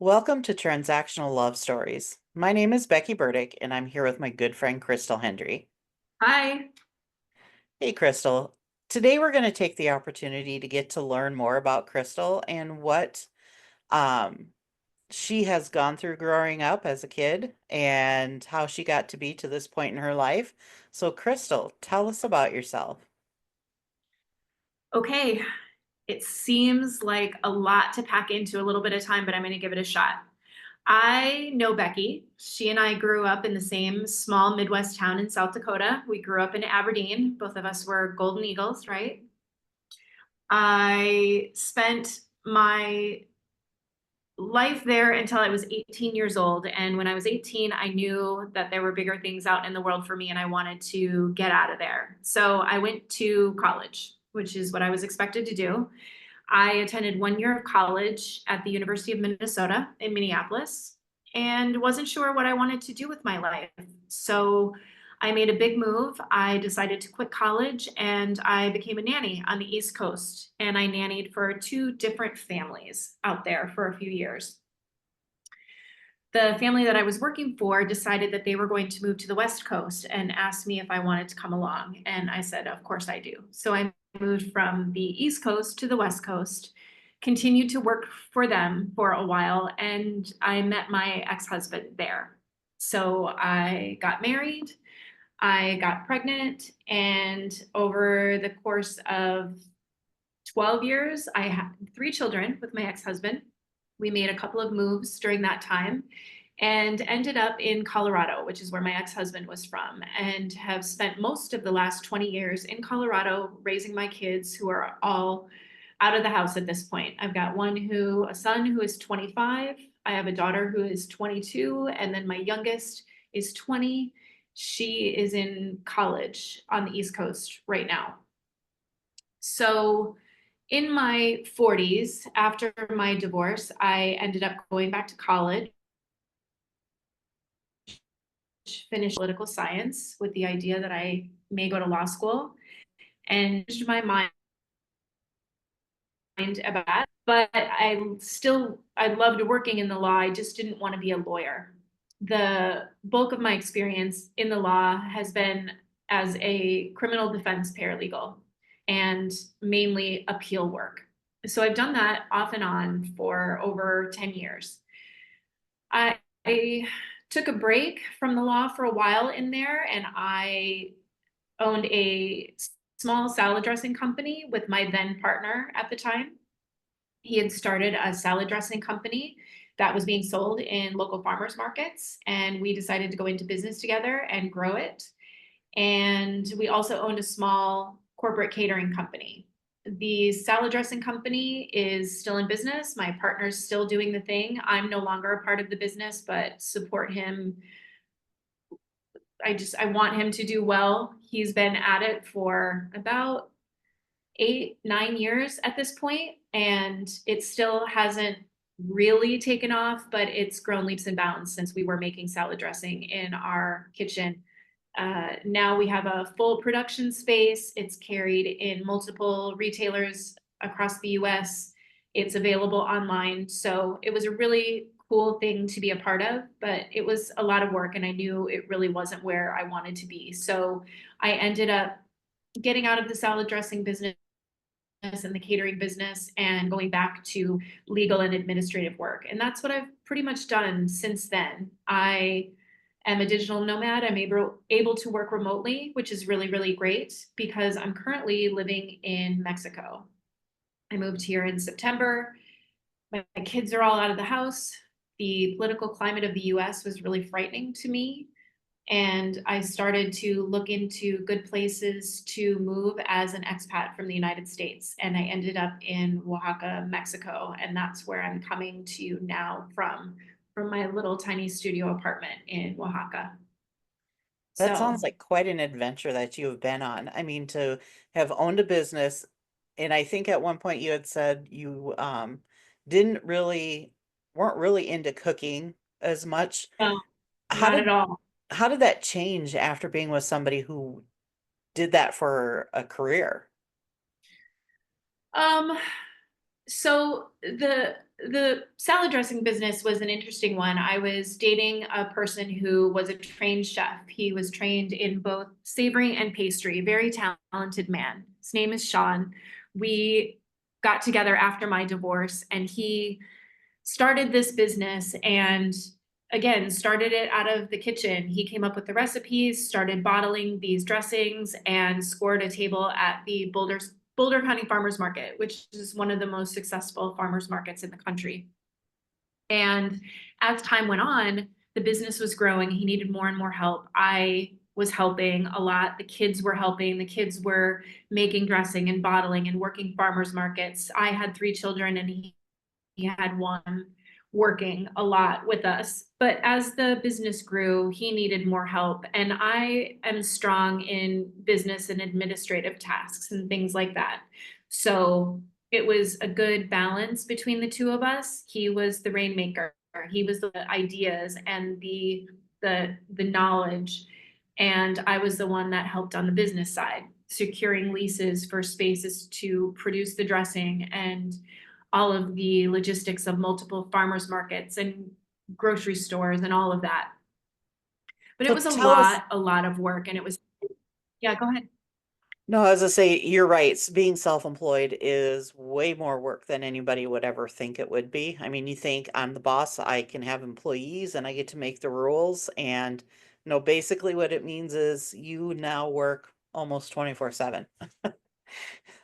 Welcome to Transactional Love Stories. My name is Becky Burdick, and I'm here with my good friend Crystal Hendry. Hi. Hey, Crystal. Today we're going to take the opportunity to get to learn more about Crystal and what um, she has gone through growing up as a kid and how she got to be to this point in her life. So, Crystal, tell us about yourself. Okay. It seems like a lot to pack into a little bit of time, but I'm going to give it a shot. I know Becky. She and I grew up in the same small Midwest town in South Dakota. We grew up in Aberdeen. Both of us were Golden Eagles, right? I spent my life there until I was 18 years old. And when I was 18, I knew that there were bigger things out in the world for me and I wanted to get out of there. So I went to college, which is what I was expected to do. I attended 1 year of college at the University of Minnesota in Minneapolis and wasn't sure what I wanted to do with my life. So I made a big move. I decided to quit college and I became a nanny on the East Coast. And I nannied for two different families out there for a few years. The family that I was working for decided that they were going to move to the West Coast and asked me if I wanted to come along. And I said, of course I do. So I moved from the East Coast to the West Coast, continued to work for them for a while, and I met my ex-husband there. So I got married, I got pregnant, and over the course of 12 years, I had three children with my ex-husband. We made a couple of moves during that time and ended up in Colorado, which is where my ex-husband was from, and have spent most of the last 20 years in Colorado raising my kids who are all out of the house at this point. I've got a son who is 25. I have a daughter who is 22, and then my youngest is 20. She is in college on the East Coast right now. So in my 40s, after my divorce, I ended up going back to college, finished political science with the idea that I may go to law school and changed my mind about that. But I loved working in the law. I just didn't want to be a lawyer. The bulk of my experience in the law has been as a criminal defense paralegal and mainly appeal work. So I've done that off and on for over 10 years. I took a break from the law for a while in there, and I owned a small salad dressing company with my then partner at the time. He had started a salad dressing company that was being sold in local farmers markets, and we decided to go into business together and grow it. And we also owned a small corporate catering company. The salad dressing company is still in business. My partner's still doing the thing. I'm no longer a part of the business, but support him. I want him to do well. He's been at it for about 8, 9 years at this point, and it still hasn't really taken off, but it's grown leaps and bounds since we were making salad dressing in our kitchen. Now we have a full production space. It's carried in multiple retailers across the US. It's available online. So it was a really cool thing to be a part of, but it was a lot of work and I knew it really wasn't where I wanted to be. So I ended up getting out of the salad dressing business and the catering business and going back to legal and administrative work. And that's what I've pretty much done since then. I am a digital nomad. I'm able to work remotely, which is really, really great because I'm currently living in Mexico. I moved here in September. My kids are all out of the house. The political climate of the US was really frightening to me, and I started to look into good places to move as an expat from the United States. And I ended up in Oaxaca, Mexico, and that's where I'm coming to you now from my little tiny studio apartment in Oaxaca. That sounds So, like quite an adventure that you have been on. I mean, to have owned a business, and I think at one point you had said you didn't really weren't really into cooking as much. no, How not at did all. how did that change after being with somebody who did that for a career? Um, So the salad dressing business was an interesting one. I was dating a person who was a trained chef. He was trained in both savory and pastry, very talented man. His name is Sean. We got together after my divorce and he started this business and again started it out of the kitchen. He came up with the recipes, started bottling these dressings, and scored a table at the Boulder County Farmers Market, which is one of the most successful farmers markets in the country. And as time went on, the business was growing. He needed more and more help. I was helping a lot. The kids were helping. The kids were making dressing and bottling and working farmers markets. I had three children and he had one working a lot with us. But as the business grew, he needed more help. And I am strong in business and administrative tasks and things like that. So it was a good balance between the two of us. He was the rainmaker. He was the ideas and the knowledge. And I was the one that helped on the business side, securing leases for spaces to produce the dressing and all of the logistics of multiple farmers markets and grocery stores and all of that. But it So was tell us, a lot of work. And it was, yeah, go ahead. no, as I say, you're right. Being self-employed is way more work than anybody would ever think it would be. I mean, you think I'm the boss, I can have employees and I get to make the rules. And no, basically what it means is you now work almost 24/7.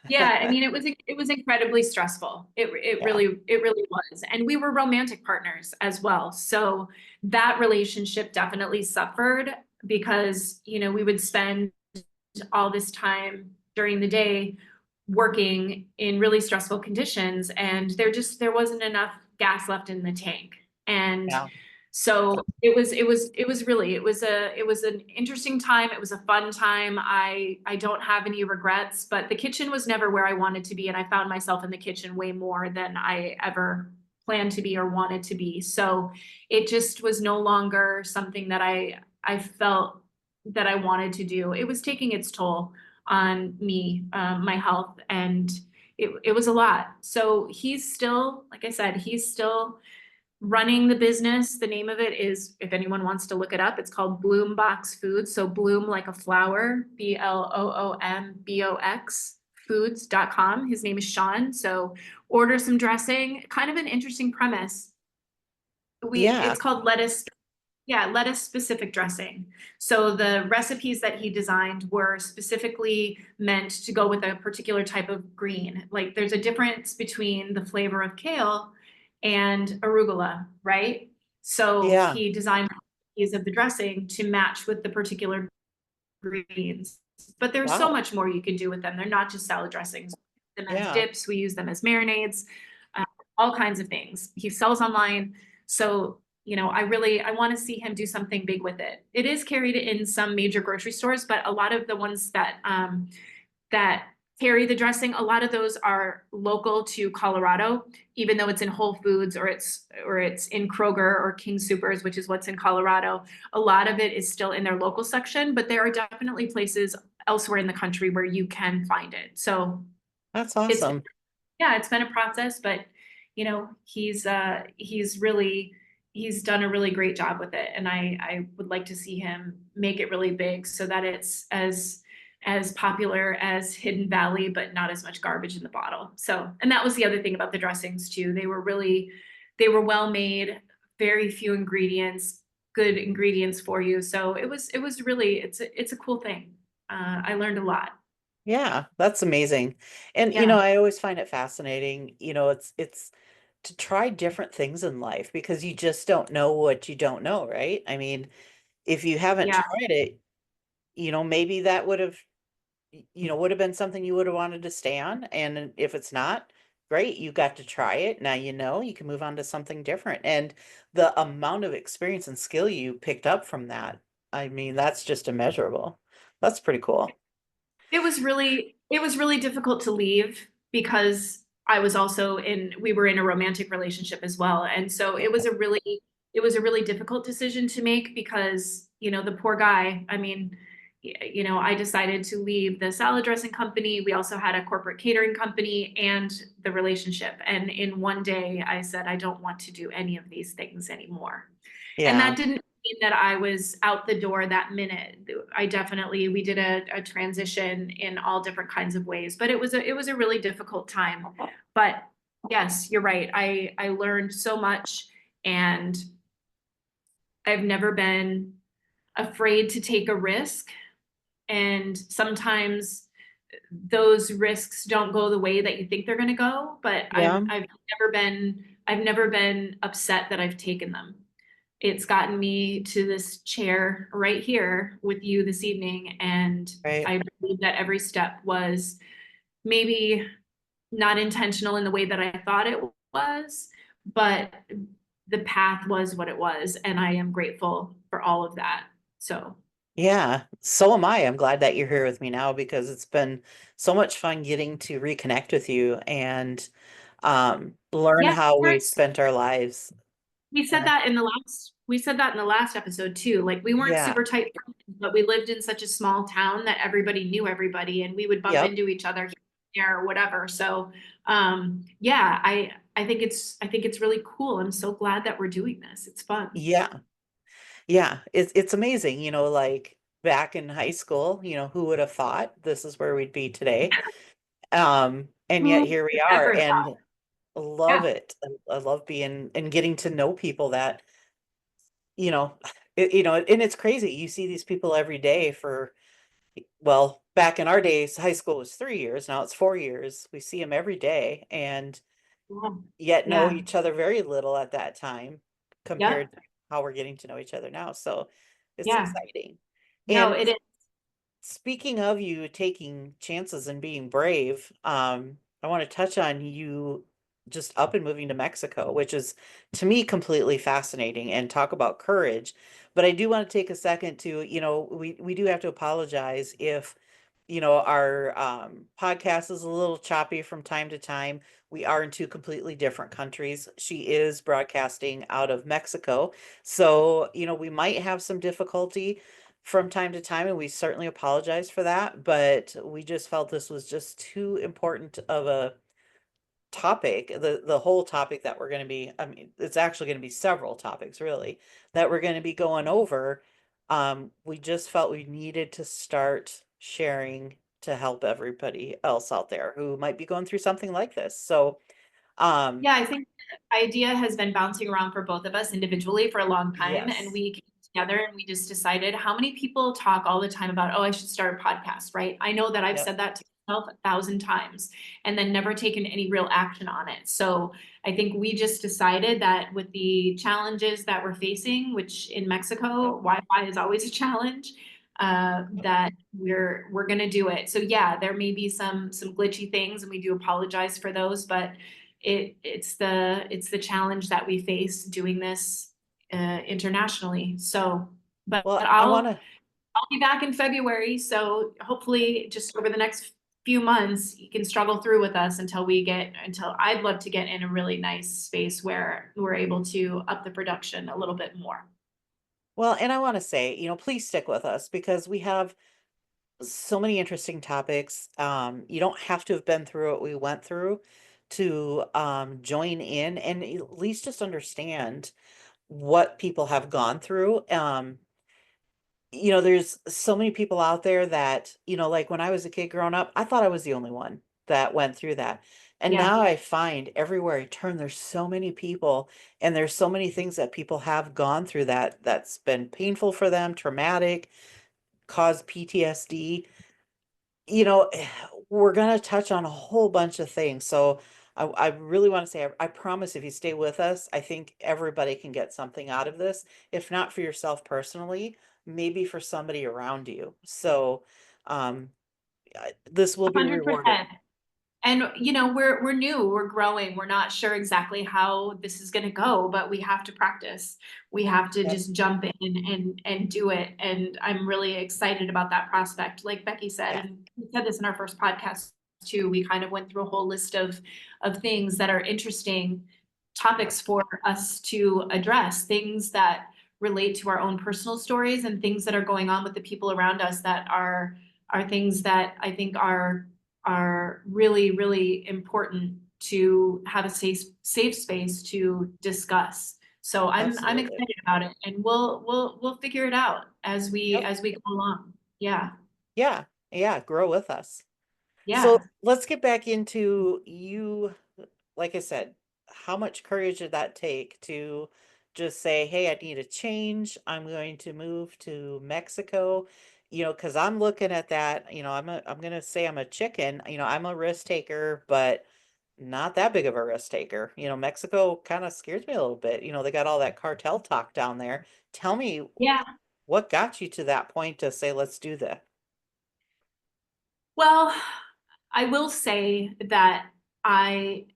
Yeah, I mean, it was incredibly stressful. Yeah. It really was. And we were romantic partners as well. So that relationship definitely suffered because, you know, we would spend all this time during the day working in really stressful conditions and there wasn't enough gas left in the tank. And Yeah. so it was really it was an interesting time. It was a fun time. I don't have any regrets, but the kitchen was never where I wanted to be and I found myself in the kitchen way more than I ever planned to be or wanted to be. So it just was no longer something that I felt that I wanted to do. It was taking its toll on me, my health, and it was a lot. So he's still, like I said, he's still running the business. The name of it is, if anyone wants to look it up, it's called Bloom Box Foods. So bloom like a flower, BLOOMBOX foods.com. His name is Sean. So order some dressing. Kind of an interesting premise. Yeah. It's called lettuce, yeah, lettuce specific dressing. So the recipes that he designed were specifically meant to go with a particular type of green. Like there's a difference between the flavor of kale and arugula, right? So Yeah. he designed recipes of the dressing to match with the particular greens. But there's so Wow. much more you can do with them. They're not just salad dressings. We use them as Yeah. dips, we use them as marinades, uh, all kinds of things. He sells online. So, you know, I want to see him do something big with it. It is carried in some major grocery stores, but a lot of the ones that carry the dressing, a lot of those are local to Colorado, even though it's in Whole Foods or it's in Kroger or King Supers, which is what's in Colorado. A lot of it is still in their local section, but there are definitely places elsewhere in the country where you can find it. So That's it's awesome. yeah, it's been a process, but you know, he's really he's done a really great job with it. And I would like to see him make it really big so that it's as popular as Hidden Valley, but not as much garbage in the bottle. So, and that was the other thing about the dressings too. They were well made, very few ingredients, good ingredients for you. So it was really, it's a cool thing. I learned a lot. Yeah, that's amazing. And Yeah. I always find it fascinating, it's to try different things in life because you just don't know what you don't know, right? I mean, if you haven't Yeah. tried it, maybe that would have been something you would have wanted to stay on. And if it's not, great, you got to try it. Now you can move on to something different. And the amount of experience and skill you picked up from that, I mean, that's just immeasurable. That's pretty cool. It was really difficult to leave because I was also we were in a romantic relationship as well. And so it was a really difficult decision to make because, you know, the poor guy, I mean, I decided to leave the salad dressing company. We also had a corporate catering company and the relationship. And in one day, I said, I don't want to do any of these things anymore. And Yeah. that didn't mean that I was out the door that minute. We did a transition in all different kinds of ways, but it was a really difficult time. But yes, you're right. I learned so much, and I've never been afraid to take a risk. And sometimes those risks don't go the way that you think they're going to go, but Yeah. I've never been upset that I've taken them. It's gotten me to this chair right here with you this evening, and Right. I believe that every step was maybe not intentional in the way that I thought it was, but the path was what it was, and I am grateful for all of that. So Yeah, so am I. I'm glad that you're here with me now because it's been so much fun getting to reconnect with you and learn yeah, how we've spent our lives. we And said that in the last episode too. Like we weren't yeah, super tight friends, but we lived in such a small town that everybody knew everybody, and we would bump yep, into each other here or whatever. So yeah, I think it's really cool. I'm so glad that we're doing this. It's fun. yeah, yeah. It's amazing, like back in high school, who would have thought this is where we'd be today? And yet Who here we would are, ever thought? and love Yeah. it. I love being and getting to know people that, you know, and it's crazy. You see these people every day for well, back in our days, high school was 3 years, now it's 4 years. We see them every day and Yeah. yet know Yeah. each other very little at that time Yep. compared to how we're getting to know each other now, so it's Yeah. exciting. No, And it is. speaking of you taking chances and being brave, I want to touch on you just up and moving to Mexico, which is to me completely fascinating and talk about courage. But I do want to take a second to, we do have to apologize if, our podcast is a little choppy from time to time. We are in two completely different countries. She is broadcasting out of Mexico. So, we might have some difficulty from time to time, and we certainly apologize for that, but we just felt this was just too important of a topic, the whole topic that we're going to be, I mean, it's actually going to be several topics really that we're going to be going over. We just felt we needed to start sharing to help everybody else out there who might be going through something like this. So, um, Yeah, I think the idea has been bouncing around for both of us individually for a long time. And yes. we came together and we just decided how many people talk all the time about, oh, I should start a podcast, right? I know that I've Yep. said that to myself 1,000 times and then never taken any real action on it. So I think we just decided that with the challenges that we're facing, which in Yep. Mexico, Wi-Fi is always a challenge, Yep. that we're gonna do it. So yeah, there may be some glitchy things, and we do apologize for those, but it's the challenge that we face doing this internationally. So, but Well, I want I'll to I'll be back in February. So hopefully, just over the next few months, you can struggle through with us until I'd love to get in a really nice space where we're able to up the production a little bit more. well, and I want to say, please stick with us because we have so many interesting topics. You don't have to have been through what we went through to join in and at least just understand what people have gone through. There's so many people out there that, like when I was a kid growing up, I thought I was the only one that went through that. And Yeah, now I find everywhere I turn, there's so many people and there's so many things that people have gone through that's been painful for them, traumatic, caused PTSD. We're gonna touch on a whole bunch of things. So I really want to say, I promise if you stay with us, I think everybody can get something out of this. If not for yourself personally, maybe for somebody around you. So um, this will be rewarding. 100%. And we're new, we're growing, we're not sure exactly how this is going to go, but we have to practice. We have to Yep. just jump in and do it. And I'm really excited about that prospect. Like Becky said, Yeah. and we said this in our first podcast too. We kind of went through a whole list of things that are interesting Yep. topics for us to address, things that relate to our own personal stories and things that are going on with the people around us that are things that I think are really, really important to have a safe space to discuss. So I'm Absolutely. excited about it, and we'll figure it out Yep. as we go along. Yeah. Yeah. Yeah. Grow with us. So Yeah. let's get back into you. Like I said, how much courage did that take to just say, hey, I need a change. I'm going to move to Mexico. Because I'm looking at that, I'm gonna say I'm a chicken, I'm a risk taker, but not that big of a risk taker. Mexico kind of scares me a little bit. They got all that cartel talk down there. Tell me Yeah. what got you to that point to say, let's do that. Well, I will say that I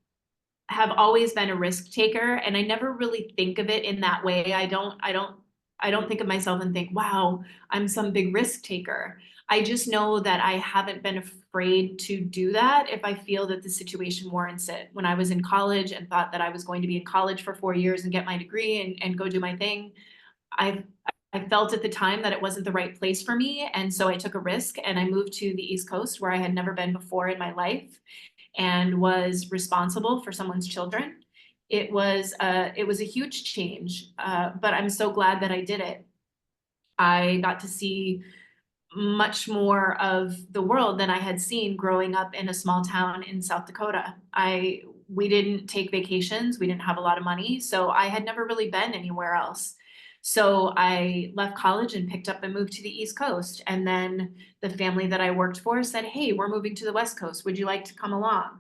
have always been a risk taker, and I never really think of it in that way. I don't think of myself and think, wow, I'm some big risk taker. I just know that I haven't been afraid to do that if I feel that the situation warrants it. When I was in college and thought that I was going to be in college for 4 years and get my degree and go do my thing, I I felt at the time that it wasn't the right place for me. And so I took a risk and I moved to the East Coast where I had never been before in my life and was responsible for someone's children. It was a huge change, but I'm so glad that I did it. I got to see much more of the world than I had seen growing up in a small town in South Dakota. I We didn't take vacations, we didn't have a lot of money, so I had never really been anywhere else. So I left college and picked up and moved to the East Coast. And then the family that I worked for said, "Hey, we're moving to the West Coast. Would you like to come along?"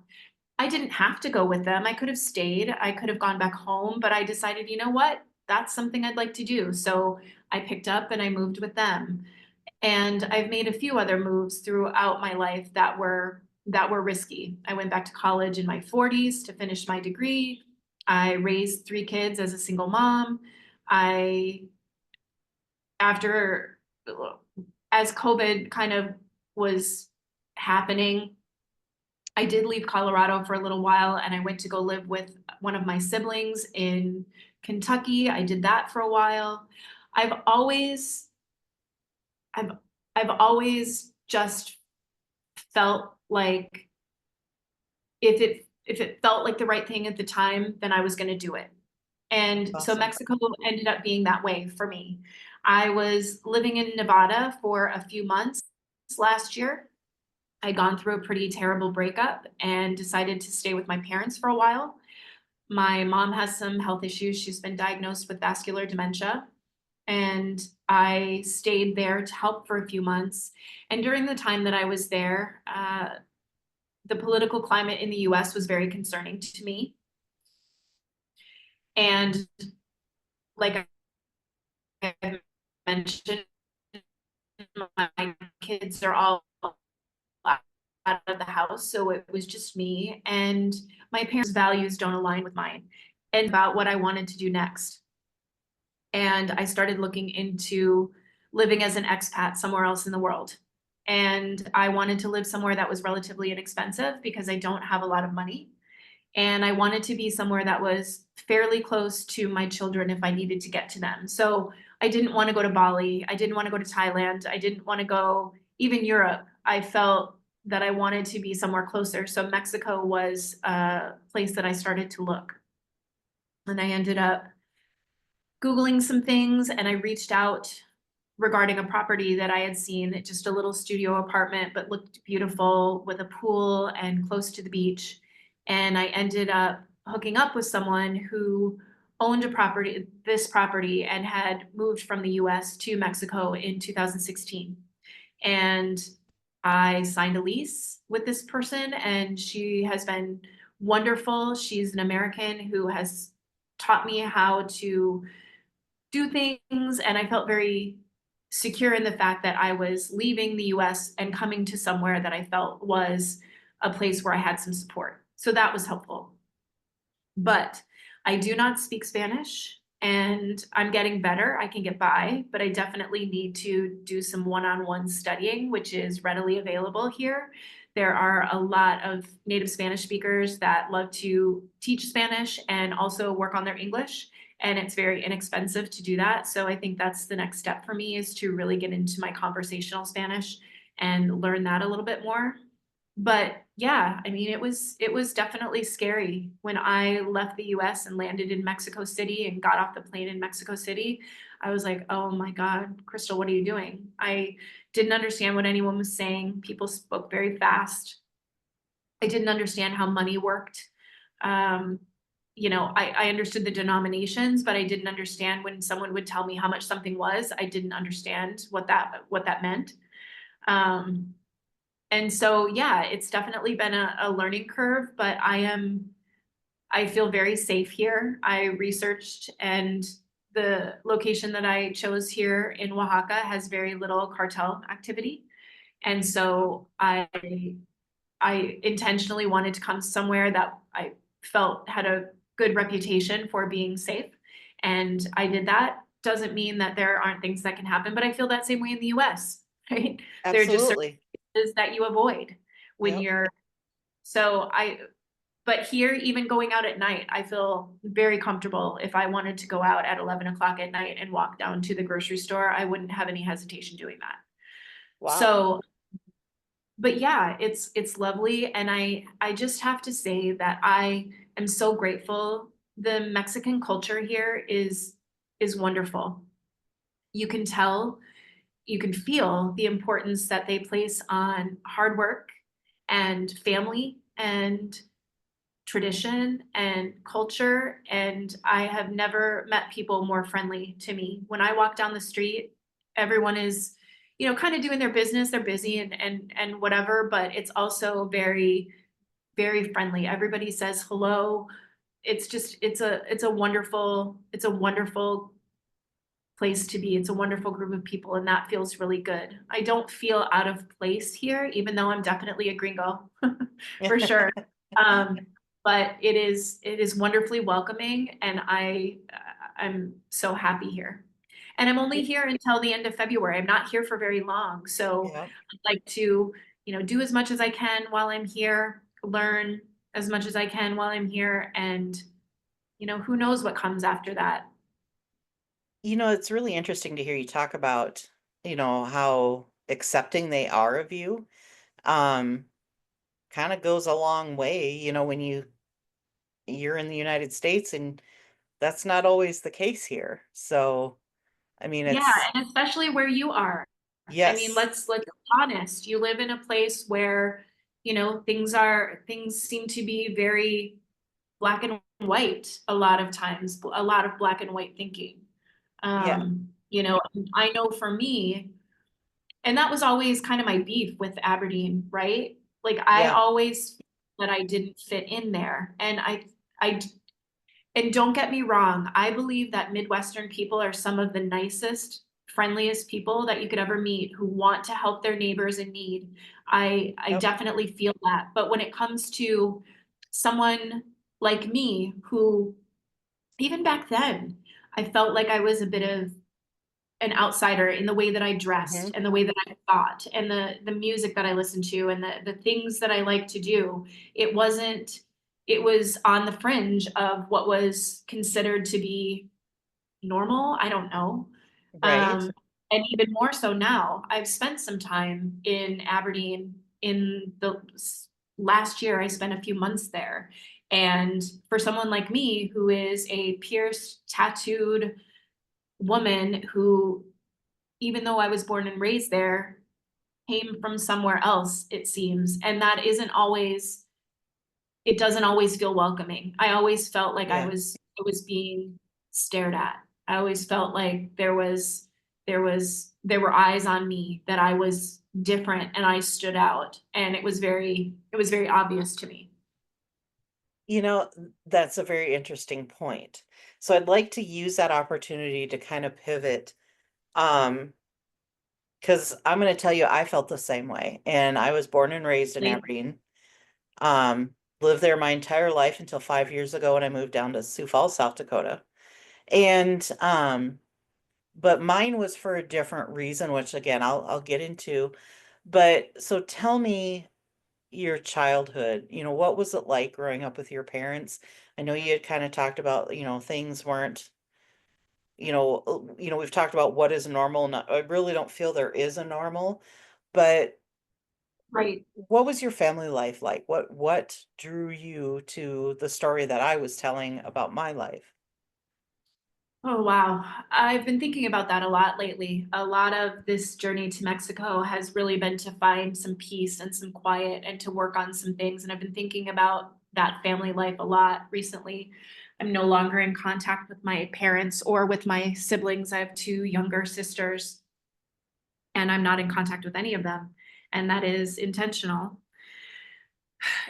I didn't have to go with them. I could have stayed. I could have gone back home, but I decided, you know what? That's something I'd like to do. So I picked up and I moved with them. And I've made a few other moves throughout my life that were risky. I went back to college in my 40s to finish my degree. I raised 3 kids as a single mom. I after As COVID kind of was happening, I did leave Colorado for a little while and I went to go live with one of my siblings in Kentucky. I did that for a while. I've always I've I've always just felt like if it felt like the right thing at the time, then I was going to do it. And so Awesome. Mexico ended up being that way for me. I was living in Nevada for a few months last year. I'd gone through a pretty terrible breakup and decided to stay with my parents for a while. My mom has some health issues. She's been diagnosed with vascular dementia. And I stayed there to help for a few months. And during the time that I was there, the political climate in the US was very concerning to me. And like I mentioned, my kids are all out of the house. So it was just me, and my parents' values don't align with mine and about what I wanted to do next. And I started looking into living as an expat somewhere else in the world. And I wanted to live somewhere that was relatively inexpensive because I don't have a lot of money. And I wanted to be somewhere that was fairly close to my children if I needed to get to them. So I didn't want to go to Bali. I didn't want to go to Thailand. I didn't want to go even Europe. I felt that I wanted to be somewhere closer. So Mexico was a place that I started to look. And I ended up Googling some things and I reached out regarding a property that I had seen, just a little studio apartment, but looked beautiful with a pool and close to the beach. And I ended up hooking up with someone who owned this property, and had moved from the US to Mexico in 2016. And I signed a lease with this person, and she has been wonderful. She's an American who has taught me how to do things, and I felt very secure in the fact that I was leaving the US and coming to somewhere that I felt was a place where I had some support. So that was helpful. But I do not speak Spanish, and I'm getting better. I can get by, but I definitely need to do some one-on-one studying, which is readily available here. There are a lot of native Spanish speakers that love to teach Spanish and also work on their English. and it's very inexpensive to do that. So I think that's the next step for me is to really get into my conversational Spanish and learn that a little bit more. But yeah, I mean, it was definitely scary when I left the US and landed in Mexico City and got off the plane in Mexico City. I was like, "Oh my God, Crystal, what are you doing?" I didn't understand what anyone was saying. People spoke very fast. I didn't understand how money worked. Um, I understood the denominations, but I didn't understand when someone would tell me how much something was. I didn't understand what that meant. Um, and so, yeah, it's definitely been a learning curve, but I feel very safe here. I researched, and the location that I chose here in Oaxaca has very little cartel activity. And so I intentionally wanted to come somewhere that I felt had a good reputation for being safe. And I did that. Doesn't mean that there aren't things that can happen, but I feel that same way in the US, right? There are just certain Absolutely. places that you avoid when Yep. you're, so I, but here, even going out at night, I feel very comfortable. If I wanted to go out at 11 o'clock at night and walk down to the grocery store, I wouldn't have any hesitation doing that. Wow. So but yeah, it's lovely, and I just have to say that I am so grateful. The Mexican culture here is wonderful. You can tell, you can feel the importance that they place on hard work and family and tradition and culture, and I have never met people more friendly to me. When I walk down the street, everyone is, kind of doing their business. They're busy and whatever, but it's also very, very friendly. Everybody says hello. It's just it's a wonderful place to be. It's a wonderful group of people, and that feels really good. I don't feel out of place here, even though I'm definitely a gringo for sure. Um, but it is wonderfully welcoming, and I'm so happy here. And I'm only here until the end of February. I'm not here for very long, so Yeah. I'd like to, do as much as I can while I'm here, learn as much as I can while I'm here, and who knows what comes after that. It's really interesting to hear you talk about, how accepting they are of you. Um, Kind of goes a long way, when you're in the United States and that's not always the case here. So, I mean, Yeah, it's and especially where you are. I mean, yes. let's be honest. You live in a place where, things seem to be very black and white a lot of times, a lot of black and white thinking. Yeah. I know for me, and that was always kind of my beef with Aberdeen, right? Like I Yeah. always felt that I didn't fit in there. And don't get me wrong, I believe that Midwestern people are some of the nicest, friendliest people that you could ever meet who want to help their neighbors in need. I Yep. definitely feel that. But when it comes to someone like me, who even back then, I felt like I was a bit of an outsider in the way that I dressed Hmm. and the way that I thought and the music that I listened to and the things that I like to do. It wasn't, it was on the fringe of what was considered to be normal. I don't know. Right. Um, and even more so now, I've spent some time in Aberdeen in the last year. I spent a few months there. And for someone like me, who is a pierced, tattooed woman who, even though I was born and raised there, came from somewhere else, it seems. And that isn't always, it doesn't always feel welcoming. I always felt like Yeah. I was being stared at. I always felt like there were eyes on me, that I was different and I stood out. And it was very obvious to me. That's a very interesting point. So I'd like to use that opportunity to kind of pivot. Um, because I'm going to tell you, I felt the same way. And I was born and raised in Like, Aberdeen. Lived there my entire life until 5 years ago when I moved down to Sioux Falls, South Dakota. And but mine was for a different reason, which again I'll get into. But so tell me your childhood. What was it like growing up with your parents? I know you had kind of talked about, things weren't. we've talked about what is normal. I really don't feel there is a normal, but Right. what was your family life like? What drew you to the story that I was telling about my life? Oh, wow. I've been thinking about that a lot lately. A lot of this journey to Mexico has really been to find some peace and some quiet and to work on some things. And I've been thinking about that family life a lot recently. I'm no longer in contact with my parents or with my siblings. I have two younger sisters, and I'm not in contact with any of them. And that is intentional.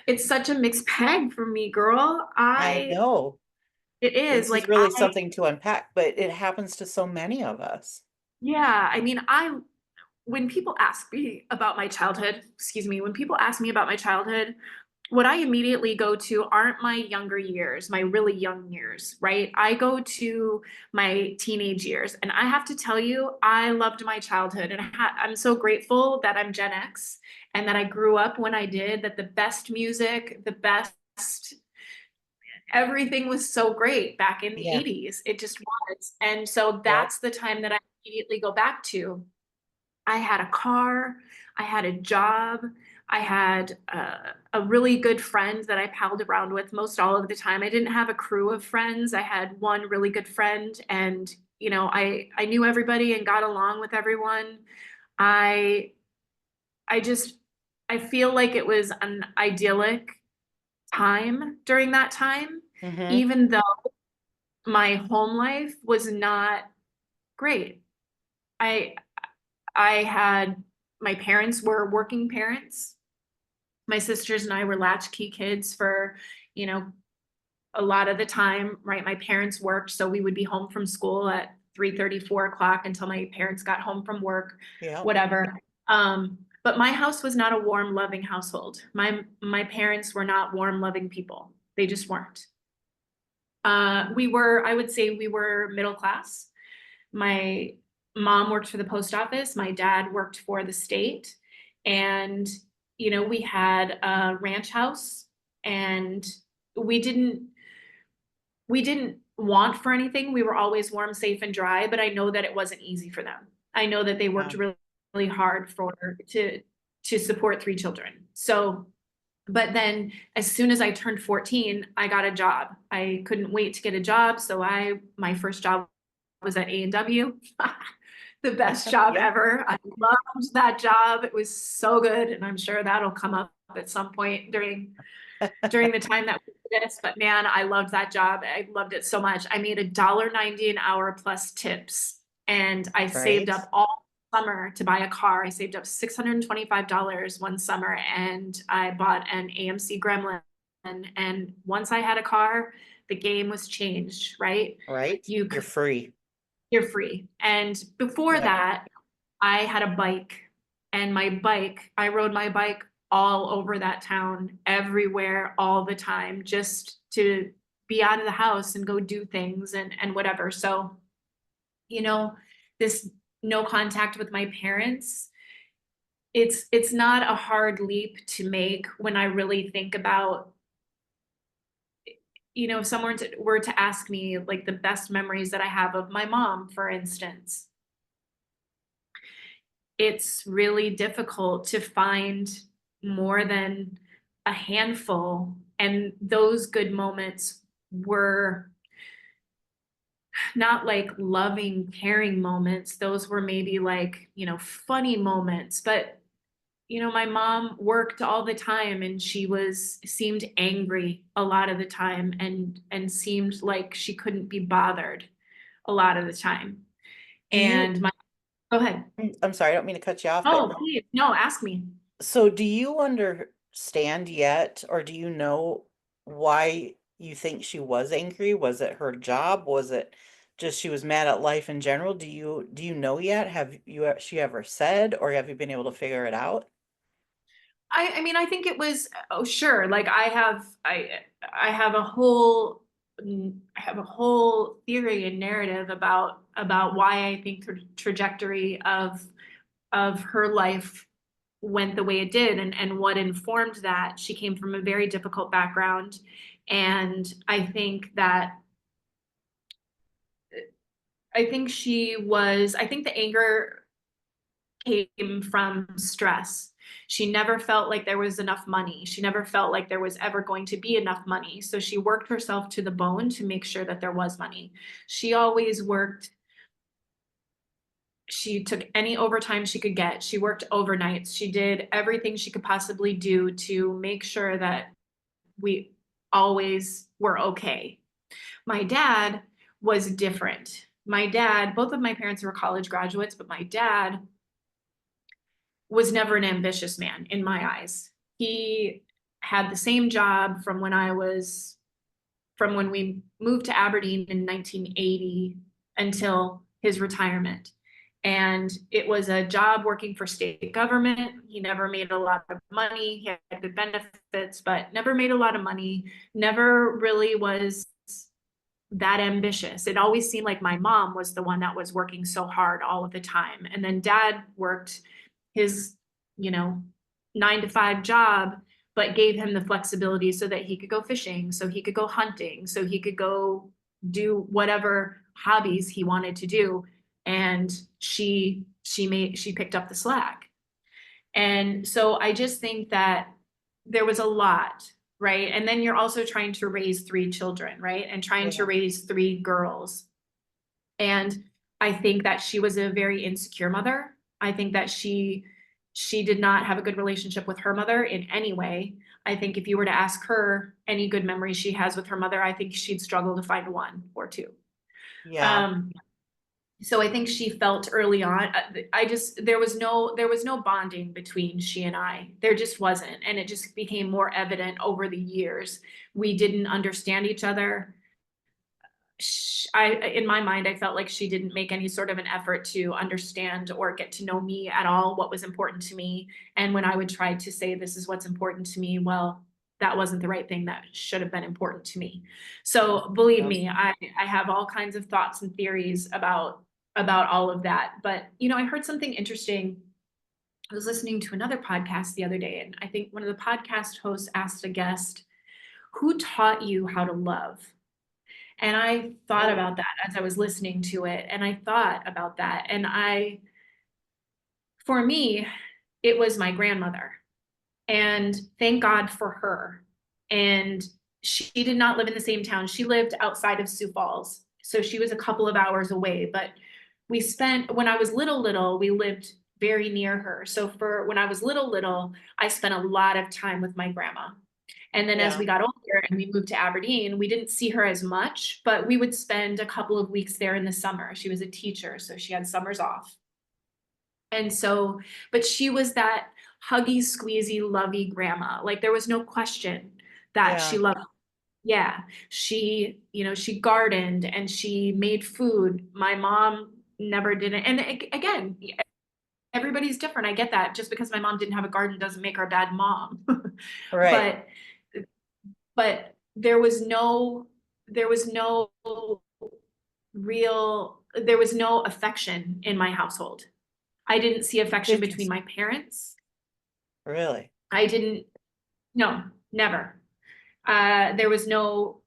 It's such a mixed bag for me, girl. I know It is this is like, really something to unpack, but it happens to so many of us. yeah, I mean, when people ask me about my childhood, excuse me, when people ask me about my childhood, what I immediately go to aren't my younger years, my really young years, right? I go to my teenage years. And I have to tell you, I loved my childhood. And I'm so grateful that I'm Gen X and that I grew up when I did, that the best music, the best everything was so great back in the Yeah. 80s. It just was. And so Yep. that's the time that I immediately go back to. I had a car, I had a job, I had a really good friend that I palled around with most all of the time. I didn't have a crew of friends. I had one really good friend, and I knew everybody and got along with everyone. I I just I feel like it was an idyllic time during that time, Mm-hmm. even though my home life was not great. I I had my parents were working parents. My sisters and I were latchkey kids for, you know, a lot of the time, right? My parents worked, so we would be home from school at 3:30, 4 o'clock until my parents got home from work, Yep. whatever. But my house was not a warm, loving household. My parents were not warm, loving people. They just weren't. I would say we were middle class. My mom worked for the post office, my dad worked for the state, and we had a ranch house, and we didn't we didn't want for anything. We were always warm, safe, and dry, but I know that it wasn't easy for them. I know that they worked Yeah. really, really hard to support three children. So, but then as soon as I turned 14, I got a job. I couldn't wait to get a job, so my first job was at A&W. The best job Yep. ever. I loved that job. It was so good, and I'm sure that'll come up at some point during the time that we did this. But man, I loved that job. I loved it so much. I made $1.90 an hour plus tips, and I saved Right. up all summer to buy a car. I saved up $625 one summer, and I bought an AMC Gremlin. And once I had a car, the game was changed, right? Right. You You're could free. you're free. And before Yep. that, I had a bike, and I rode my bike all over that town, everywhere, all the time, just to be out of the house and go do things and whatever. So, you know, this no contact with my parents, it's not a hard leap to make when I really think about, if someone were to ask me like the best memories that I have of my mom, for instance. It's really difficult to find more than a handful. And those good moments were not like loving, caring moments. Those were maybe like, funny moments. But, my mom worked all the time, and seemed angry a lot of the time, and seemed like she couldn't be bothered a lot of the time. Do you, And go ahead. I'm sorry, I don't mean to cut you off, but Oh, please. No, ask me. so do you understand yet, or do you know why you think she was angry? Was it her job? Was it just she was mad at life in general? Do you know yet? Have she ever said, or have you been able to figure it out? I mean, I think it was, oh, sure. Like I have a whole theory and narrative about why I think the trajectory of her life went the way it did, and what informed that. She came from a very difficult background. And I think that I think the anger came from stress. She never felt like there was enough money. She never felt like there was ever going to be enough money. So she worked herself to the bone to make sure that there was money. She always worked. She took any overtime she could get. She worked overnights. She did everything she could possibly do to make sure that we always were okay. My dad was different. My dad, both of my parents were college graduates, but my dad was never an ambitious man in my eyes. He had the same job from when we moved to Aberdeen in 1980 until his retirement. And it was a job working for state government. He never made a lot of money. He had good benefits, but never made a lot of money, never really was that ambitious. It always seemed like my mom was the one that was working so hard all of the time. And then dad worked his, you know, 9 to 5 job, but gave him the flexibility so that he could go fishing, so he could go hunting, so he could go do whatever hobbies he wanted to do. And she picked up the slack. And so I just think that there was a lot, right? And then you're also trying to raise 3 children, right? And trying to Yeah. raise 3 girls. And I think that she was a very insecure mother. I think that she did not have a good relationship with her mother in any way. I think if you were to ask her any good memories she has with her mother, I think she'd struggle to find one or two. Yeah. Um, so I think she felt early on, I just, there was no bonding between she and I. There just wasn't. And it just became more evident over the years. We didn't understand each other. In my mind, I felt like she didn't make any sort of an effort to understand or get to know me at all, what was important to me. And when I would try to say, this is what's important to me, well, that wasn't the right thing that should have been important to me. So believe Yep. me, I have all kinds of thoughts and theories about all of that. But I heard something interesting. I was listening to another podcast the other day, and I think one of the podcast hosts asked a guest, who taught you how to love? And I thought Oh, about that as I was listening to it. And I thought about that. And for me, it was my grandmother. And thank God for her. And she did not live in the same town. She lived outside of Sioux Falls. So she was a couple of hours away. But when I was little, we lived very near her. So for when I was little, I spent a lot of time with my grandma. And then as yeah. we got older and we moved to Aberdeen, we didn't see her as much, but we would spend a couple of weeks there in the summer. She was a teacher, so she had summers off. And so, but she was that huggy, squeezy, lovey grandma. Like there was no question that she Yeah. loved. Yeah, she gardened and she made food. My mom never did it. And again, everybody's different. I get that. Just because my mom didn't have a garden doesn't make her a bad mom. Right. But there was no there was no affection in my household. I didn't see affection between Interesting. my parents. Really? I didn't, no, never. There was no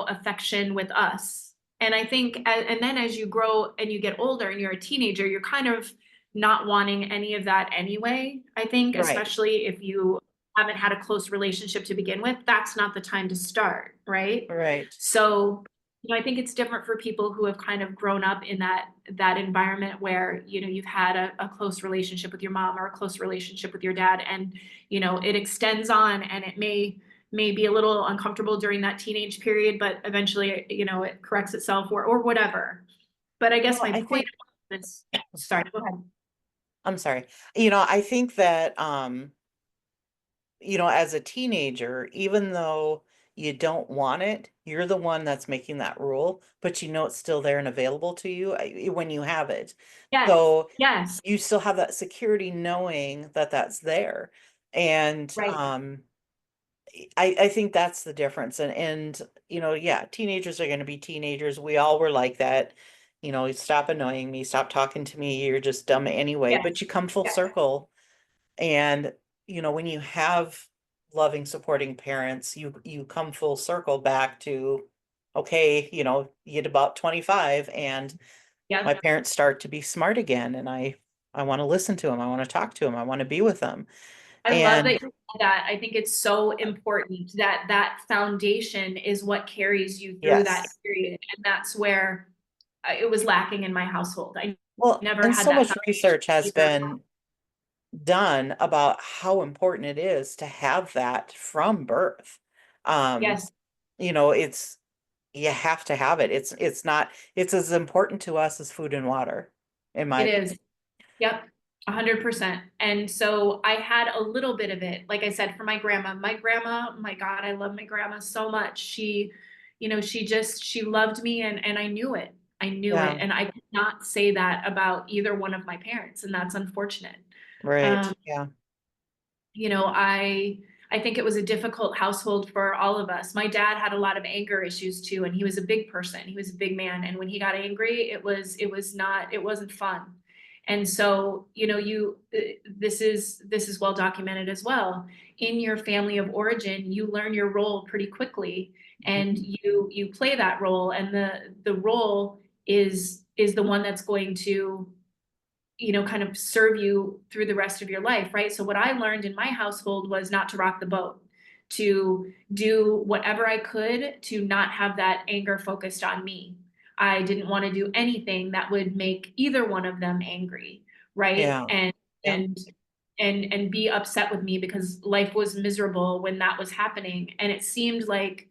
affection with us. And I think, and then as you grow and you get older and you're a teenager, you're kind of not wanting any of that anyway. I think, Right. especially if you haven't had a close relationship to begin with, that's not the time to start, right? Right. So, I think it's different for people who have kind of grown up in that environment where, you've had a close relationship with your mom or a close relationship with your dad, and, it extends on, and it may be a little uncomfortable during that teenage period, but eventually, it corrects itself or whatever. But I guess Well, my I point think, is, sorry, go ahead. I'm sorry. I think that as a teenager, even though you don't want it, you're the one that's making that rule, but it's still there and available to you when you have it. Yes, So yes, you still have that security knowing that that's there. And right. I think that's the difference. Yeah, teenagers are going to be teenagers. We all were like that. Stop annoying me, stop talking to me, you're just dumb anyway. Yes, But you come full yes, circle and when you have loving, supporting parents, you come full circle back to, okay, you get about 25 and my Yep. parents start to be smart again, and I want to listen to them. I want to talk to them. I want to be with them. I love that And you said that. I think it's so important that that foundation is what carries you through that yes. period. And that's where it was lacking in my household. I Well, never and had so that much foundation research has either. been done about how important it is to have that from birth. Um, Yes, it's you have to have it. It's not it's as important to us as food and water, in my it opinion. is. Yep, 100%. And so I had a little bit of it, like I said, for my grandma. My grandma, my God, I love my grandma so much. She loved me and I knew it. I knew it. Yeah, And I could not say that about either one of my parents, and that's unfortunate. right. Um, Yeah. I think it was a difficult household for all of us. My dad had a lot of anger issues too, and he was a big person. He was a big man, and when he got angry, it wasn't fun. And so, this is well documented as well. In your family of origin, you learn your role pretty quickly, and Mhm. you play that role, and the role is the one that's going to kind of serve you through the rest of your life, right? So what I learned in my household was not to rock the boat, to do whatever I could to not have that anger focused on me. I didn't want to do anything that would make either one of them angry, right? Yeah. And Yep. and and be upset with me because life was miserable when that was happening. And it seemed like,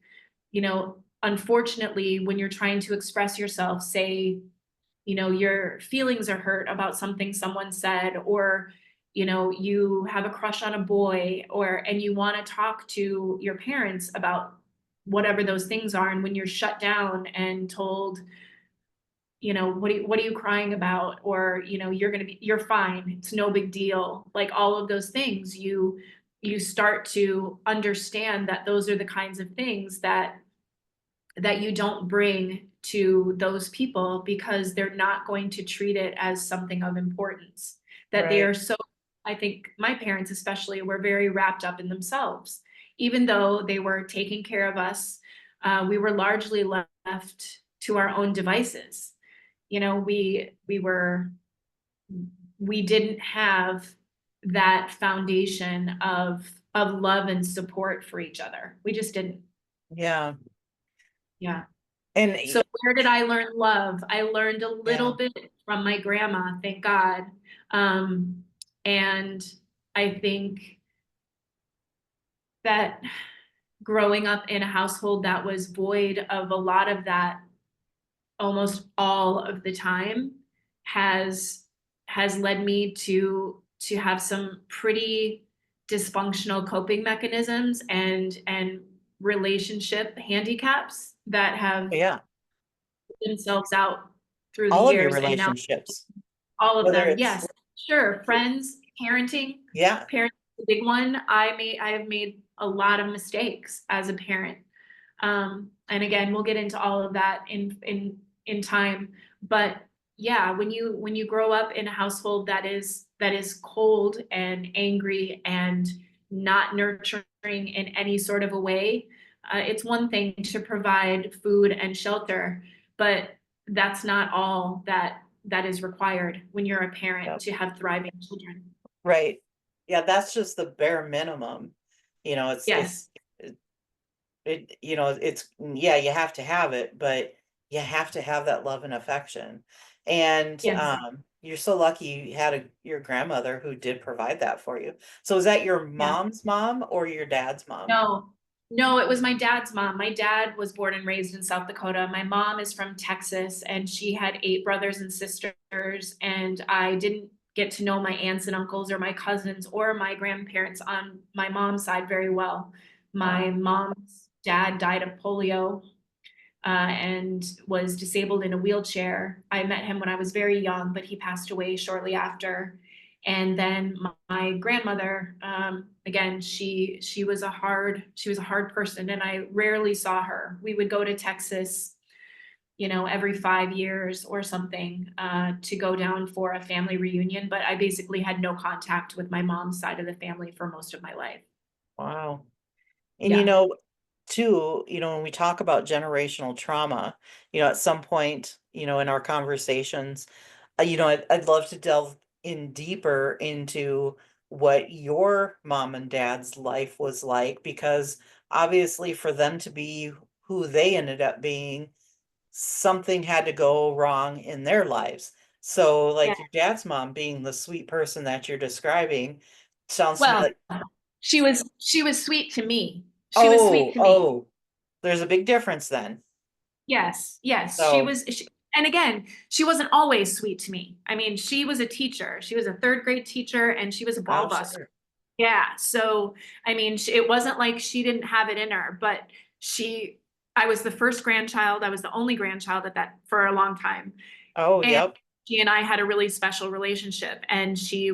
unfortunately, when you're trying to express yourself, say your feelings are hurt about something someone said, or you have a crush on a boy, and you want to talk to your parents about whatever those things are, and when you're shut down and told, what are you crying about, or you're fine, it's no big deal, like all of those things, you start to understand that those are the kinds of things that you don't bring to those people, because they're not going to treat it as something of importance. That they are Right. so, I think my parents especially were very wrapped up in themselves. Even though they were taking care of us, we were largely left to our own devices. We didn't have that foundation of love and support for each other. We just didn't. Yeah. Yeah. And So where did I learn love? I learned a yeah. little bit from my grandma, thank God. Um, and I think that growing up in a household that was void of a lot of that almost all of the time has has led me to have some pretty dysfunctional coping mechanisms and relationship handicaps that have Yeah. themselves out through the All of your years, and now relationships, all of whether them, it's yes, sure. Friends, parenting, yeah. parenting is a big one. I have made a lot of mistakes as a parent. And again, we'll get into all of that in time. But yeah, when you grow up in a household that is cold and angry and not nurturing in any sort of a way, it's one thing to provide food and shelter, but that's not all that is required when you're a parent Yep. to have thriving children. Right. Yeah, that's just the bare minimum. Yes, It's yeah, you have to have it, but you have to have that love and affection. And yes. you're so lucky you had your grandmother who did provide that for you. So is that your Yeah. mom's mom or your dad's mom? No, no, it was my dad's mom. My dad was born and raised in South Dakota. My mom is from Texas, and she had 8 brothers and sisters. And I didn't get to know my aunts and uncles or my cousins or my grandparents on my mom's side very well. My Wow. mom's dad died of polio, and was disabled in a wheelchair. I met him when I was very young, but he passed away shortly after. And then my grandmother, again, she was a hard person, and I rarely saw her. We would go to Texas, every 5 years or something, to go down for a family reunion. But I basically had no contact with my mom's side of the family for most of my life. Wow. And Yeah. too, when we talk about generational trauma, at some point, in our conversations, I'd love to delve in deeper into what your mom and dad's life was like, because obviously for them to be who they ended up being, something had to go wrong in their lives. So, Yeah. like your dad's mom being the sweet person that you're describing, sounds to me Well, like, she was sweet to me. She was sweet oh, to me. oh, there's a big difference then. Yes, yes, So, and again, she wasn't always sweet to me. I mean, she was a teacher. She was a third grade teacher and she was a ball I'm buster. sure. Yeah, so I mean, it wasn't like she didn't have it in her, but she, I was the first grandchild. I was the only grandchild at that for a long time. Oh, And yep. she and I had a really special relationship, and she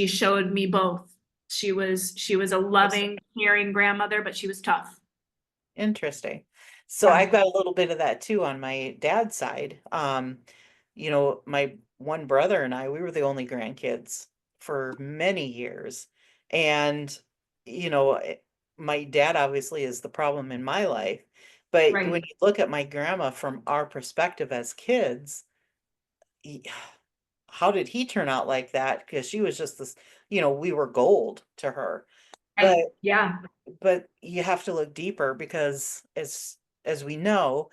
showed me both. She was a Interesting. loving, caring grandmother, but she was tough. Interesting. So Yeah, I've got a little bit of that too on my dad's side. My one brother and I, we were the only grandkids for many years. And, you know, eh, my dad obviously is the problem in my life. But when right. you look at my grandma from our perspective as kids, he- how did he turn out like that? Because she was just this, we were gold to her. But Right. Yeah. you have to look deeper, because as we know,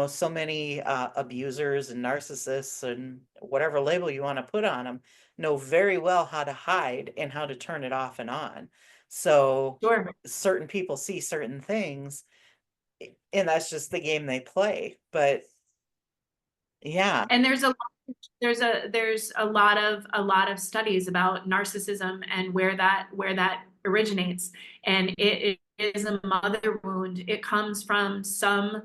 so many abusers and narcissists and whatever label you want to put on them know very well how to hide and how to turn it off and on. So Sure. certain people see certain things, and that's just the game they play. But yeah, And there's a lot of studies about narcissism and where that originates. And it is a mother wound. It comes from some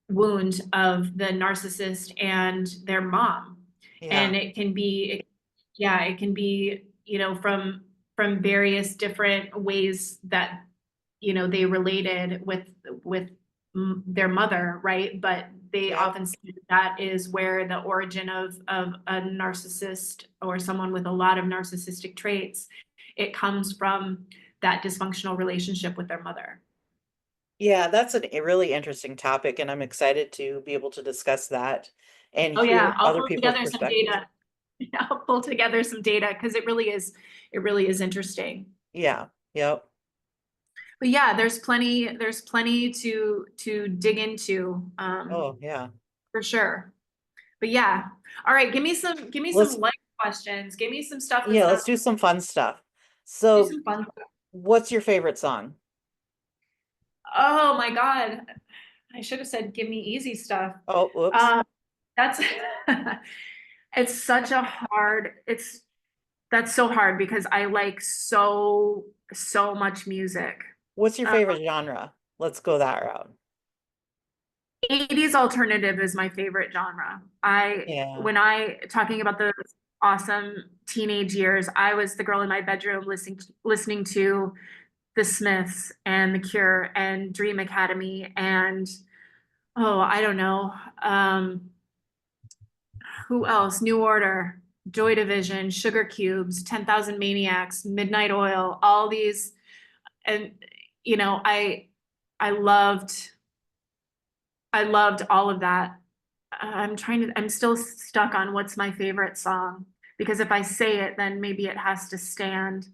wound of the narcissist and their mom. And yeah, it can be from various different ways that they related with their mother, right? But they yep. often say that is where the origin of a narcissist or someone with a lot of narcissistic traits, it comes from that dysfunctional relationship with their mother. Yeah, that's a really interesting topic, and I'm excited to be able to discuss that and Oh hear yeah, I'll other pull people's together some perspectives. data. I'll pull together some data because it really is interesting. Yeah, yep. But yeah, there's plenty to dig into, Oh, yeah. for sure. But yeah. All right, give me some Let's light questions. Give me some stuff that's yeah, let's not do some fun stuff. do So, some fun stuff. what's your favorite song? Oh my God. I should have said give me easy stuff. Oh, whoops. Um, that's it's such a hard, it's that's so hard because I like so much music. What's your Uh, favorite genre? Let's go that route. 80s alternative is my favorite genre. Yeah. When I talking about the awesome teenage years, I was the girl in my bedroom listening to The Smiths and The Cure and Dream Academy and oh, I don't know. Who else? New Order, Joy Division, Sugar Cubes, 10,000 Maniacs, Midnight Oil, all these. And, you know, I loved, I loved all of that. I'm still stuck on what's my favorite song because if I say it, then maybe it has to stand.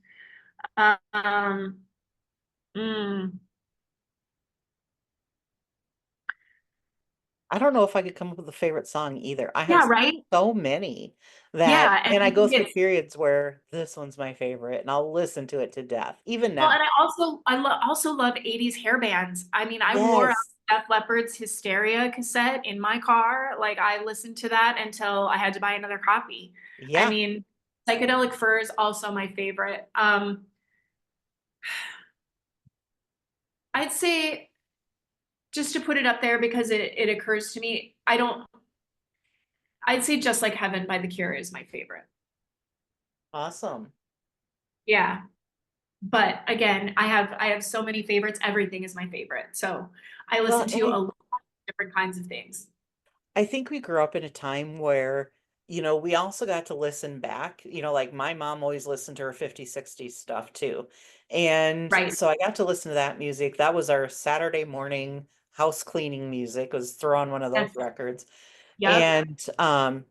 Um, mm, I don't know if I could come up with a favorite song either. I have yeah, right. so many that, Yeah, and and I I go think through it's periods where this one's my favorite, and I'll listen to it to death, even well, now. and I also love 80s hair bands. I mean, I wore out Yes. Def Leppard's Hysteria cassette in my car. Like I listened to that until I had to buy another copy. I Yeah. mean, Psychedelic Fur is also my favorite. I'd say just to put it up there because it occurs to me, I'd say Just Like Heaven by The Cure is my favorite. Awesome. Yeah. But again, I have so many favorites. Everything is my favorite. So I Well, listen and to a lot of different kinds of things. I think we grew up in a time where we also got to listen back, like my mom always listened to her 50s, 60s stuff too. And Right. so I got to listen to that music. That was our Saturday morning house cleaning music, was throw on one of those Yes. records. Yep. And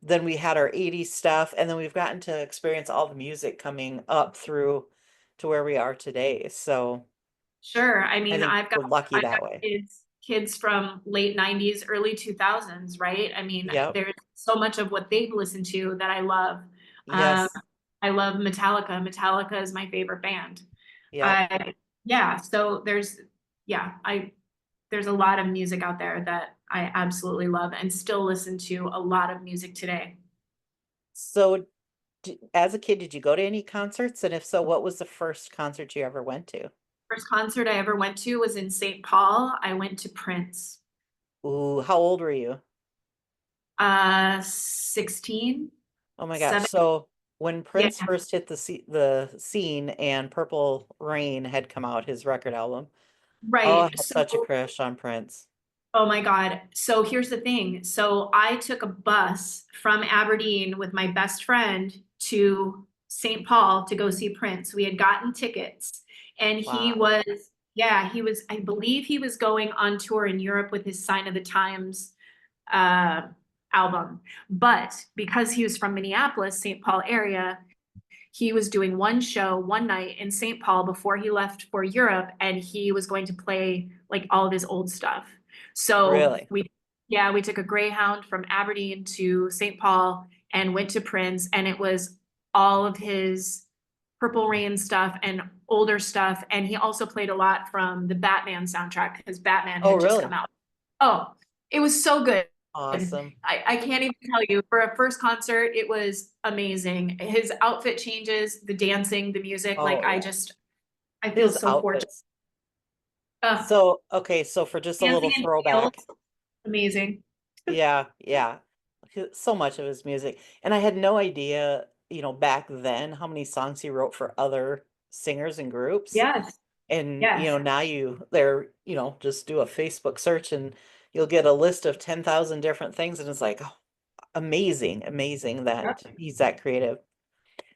then we had our 80s stuff, and then we've gotten to experience all the music coming up through to where we are today. So Sure. I I mean, think we're lucky I've that got way. kids from late 90s, early 2000s, right? I mean, Yep. there's so much of what they've listened to that I love. Um, Yes. I love Metallica. Metallica is my favorite band. Yep. I yeah, so there's a lot of music out there that I absolutely love and still listen to a lot of music today. So as a kid, did you go to any concerts? And if so, what was the first concert you ever went to? First concert I ever went to was in St. Paul. I went to Prince. Ooh, how old were you? 16, Oh my gosh. 7. So when Yeah, Prince first hit the scene and Purple Rain had come out, his record album, oh, I right. had such a crush on Prince. Oh my God. So here's the thing. So I took a bus from Aberdeen with my best friend to St. Paul to go see Prince. We had gotten tickets and Wow. he was, I believe he was going on tour in Europe with his Sign of the Times uh, album. But because he was from Minneapolis, St. Paul area, he was doing one show one night in St. Paul before he left for Europe, and he was going to play like all of his old stuff. So Really? we took a Greyhound from Aberdeen to St. Paul and went to Prince, and it was all of his Purple Rain stuff and older stuff. And he also played a lot from the Batman soundtrack because Batman Oh, had just come really? out. Oh, it was so good. Awesome. I can't even tell you. For a first concert, it was amazing. His outfit changes, the dancing, the music, Oh, yeah. I feel His so fortunate. outfits. Uh, So, okay, so for just a little Dancing in heels, throwback, amazing. yeah, yeah. So much of his music. And I had no idea, back then how many songs he wrote for other singers and groups. Yes, And, yes. now just do a Facebook search and you'll get a list of 10,000 different things. And it's like, oh, amazing, amazing that Yep, he's that creative.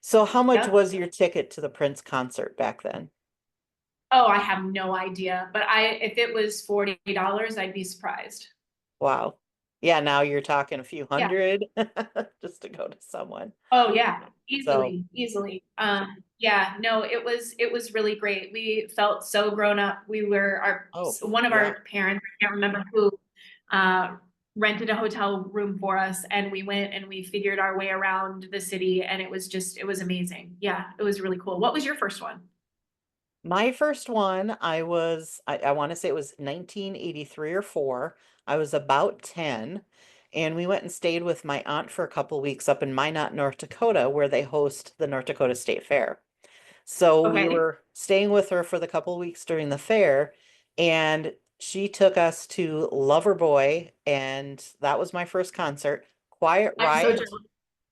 So how much yep. was your ticket to the Prince concert back then? Oh, I have no idea. But if it was $40, I'd be surprised. Wow. Yeah, now you're talking a few Yeah. hundred just to go to someone. Oh yeah, So, easily, easily. Yeah, no, it was really great. We felt so grown up. We were oh, one of yeah. our parents, I can't remember who, uh, rented a hotel room for us, and we went and we figured our way around the city, and it was amazing. Yeah, it was really cool. What was your first one? My first one, I want to say it was 1983 or 4. I was about 10, and we went and stayed with my aunt for a couple weeks up in Minot, North Dakota, where they host the North Dakota State Fair. So we Okay. were staying with her for the couple weeks during the fair, and she took us to Loverboy, and that was my first concert. Quiet I'm so Riot jealous.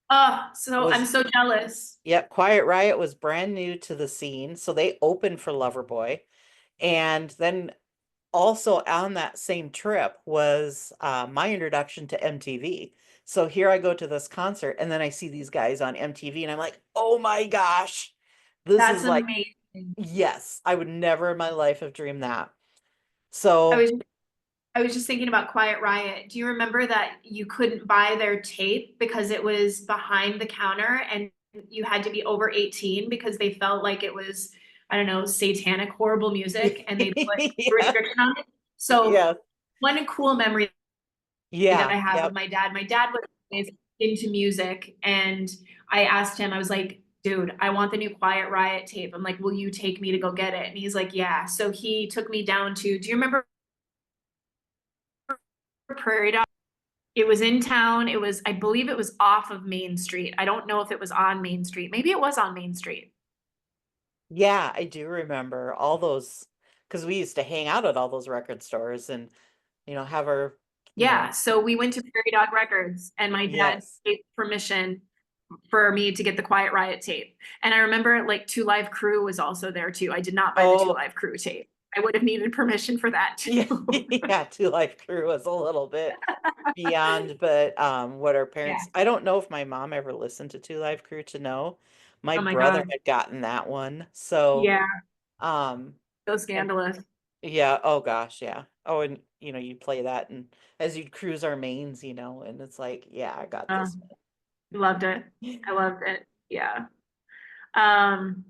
Oh, so I'm was so jealous. Yep, Quiet Riot was brand new to the scene, so they opened for Loverboy. And then also on that same trip was my introduction to MTV. So here I go to this concert, and then I see these guys on MTV, and I'm like, oh my gosh, this That's is like, amazing. yes, I would never in my life have dreamed that. I So, was I was just thinking about Quiet Riot. Do you remember that you couldn't buy their tape because it was behind the counter and you had to be over 18 because they felt like it was, I don't know, satanic, horrible music and they put a yeah, restriction on it? So yeah, one cool memory that yeah, I have with yep. my dad. My dad was always into music, and I asked him, I was like, dude, I want the new Quiet Riot tape. I'm like, will you take me to go get it? And he's like, yeah. So he took me down to, do you remember Prairie Dog? It was in town. I believe it was off of Main Street. I don't know if it was on Main Street. Maybe it was on Main Street. Yeah, I do remember all those because we used to hang out at all those record stores and, have our, Yeah. So we went to Prairie Dog Records, and my dad yes. gave permission for me to get the Quiet Riot tape. And I remember like Two Live Crew was also there too. I did not buy the Two Oh, Live Crew tape. I would have needed permission for that Yeah, too. yeah, Two Life Crew was a little bit beyond, but what our Yeah. parents, I don't know if my mom ever listened to Two Live Crew to know. My Oh my brother God. had gotten that one. So, Yeah. um, So and scandalous. yeah, oh gosh, yeah. Oh, and you'd play that and as you'd cruise our mains, and it's like, yeah, I got this Loved it. one. I loved it. Yeah. Um,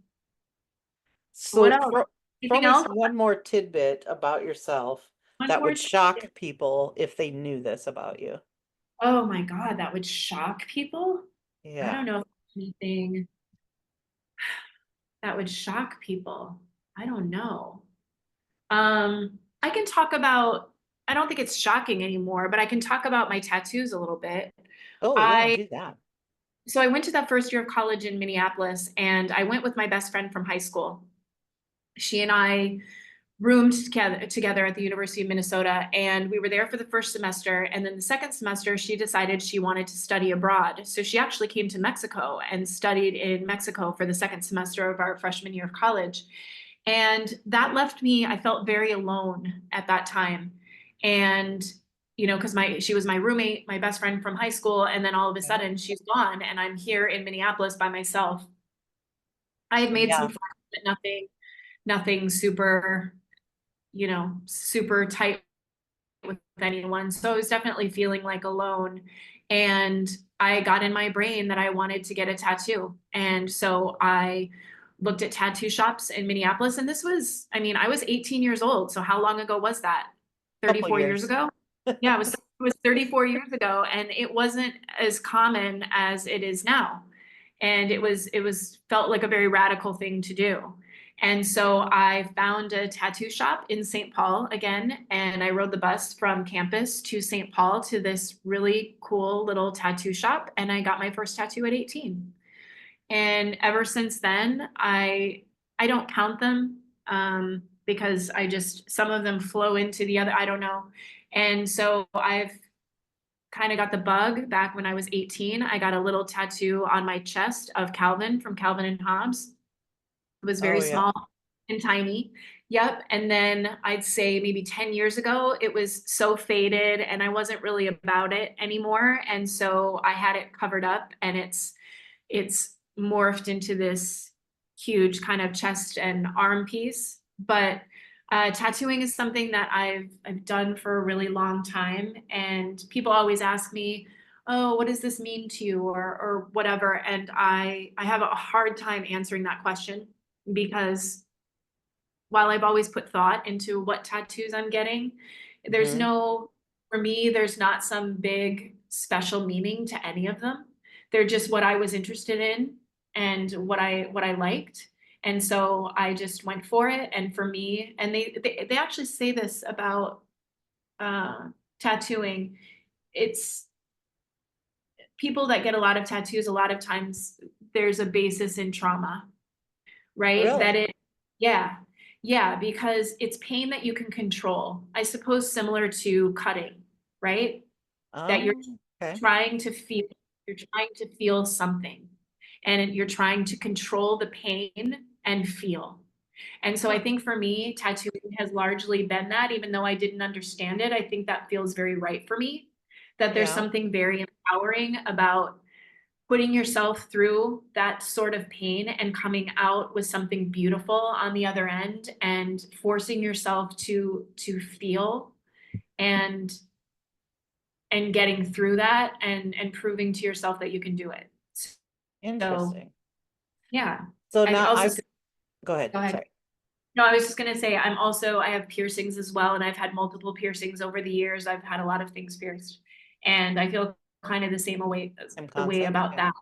what So else? throw Anything me else? one more tidbit about yourself One that more would shock tidbit. people if they knew this about you. Oh my God, that would shock people. I Yeah. don't know if anything that would shock people. I don't know. I can talk about, I don't think it's shocking anymore, but I can talk about my tattoos a little bit. Oh, yeah, I do that. so I went to that first year of college in Minneapolis and I went with my best friend from high school. She and I roomed together at the University of Minnesota, and we were there for the first semester. And then the second semester, she decided she wanted to study abroad. So she actually came to Mexico and studied in Mexico for the second semester of our freshman year of college. And that left me, I felt very alone at that time. And because she was my roommate, my best friend from high school, and then all of a Okay. sudden she's gone, and I'm here in Minneapolis by myself. I had made some Yeah, friends, but nothing super, super tight with anyone. So I was definitely feeling like alone. And I got in my brain that I wanted to get a tattoo. And so I looked at tattoo shops in Minneapolis. And this was, I mean, I was 18 years old. So how long ago was that? couple 34 years years. ago? Yeah, it was 34 years ago. And it wasn't as common as it is now. And it was felt like a very radical thing to do. And so I found a tattoo shop in St. Paul again, and I rode the bus from campus to St. Paul to this really cool little tattoo shop, and I got my first tattoo at 18. And ever since then, I don't count them because I just some of them flow into the other. I don't know. And so I've kind of got the bug back when I was 18. I got a little tattoo on my chest of Calvin from Calvin and Hobbes. It was Oh, very yeah. small and tiny. Yep. And then I'd say maybe 10 years ago, it was so faded and I wasn't really about it anymore. And so I had it covered up and it's morphed into this huge kind of chest and arm piece. But tattooing is something that I've done for a really long time, and people always ask me, "Oh, what does this mean to you?" or whatever. And I have a hard time answering that question because while I've always put thought into what tattoos I'm getting, there's Hmm. no, for me, there's not some big special meaning to any of them. They're just what I was interested in and what I liked. And so I just went for it. And for me, and they actually say this about uh, tattooing. It's people that get a lot of tattoos, a lot of times there's a basis in trauma, right? Really? Yeah, yeah, because it's pain that you can control. I suppose similar to cutting, right? That you're Okay. trying to feel, you're trying to feel something and you're trying to control the pain and feel. And so I Huh. think for me, tattooing has largely been that, even though I didn't understand it, I think that feels very right for me. That there's Yeah. something very empowering about putting yourself through that sort of pain and coming out with something beautiful on the other end and forcing yourself to feel and getting through that and proving to yourself that you can do it. So Interesting. yeah. So I now also go ahead. go ahead. Sorry. No, I was just gonna say I have piercings as well, and I've had multiple piercings over the years. I've had a lot of things pierced, and I feel kind of Same the way concept. about Yeah. that.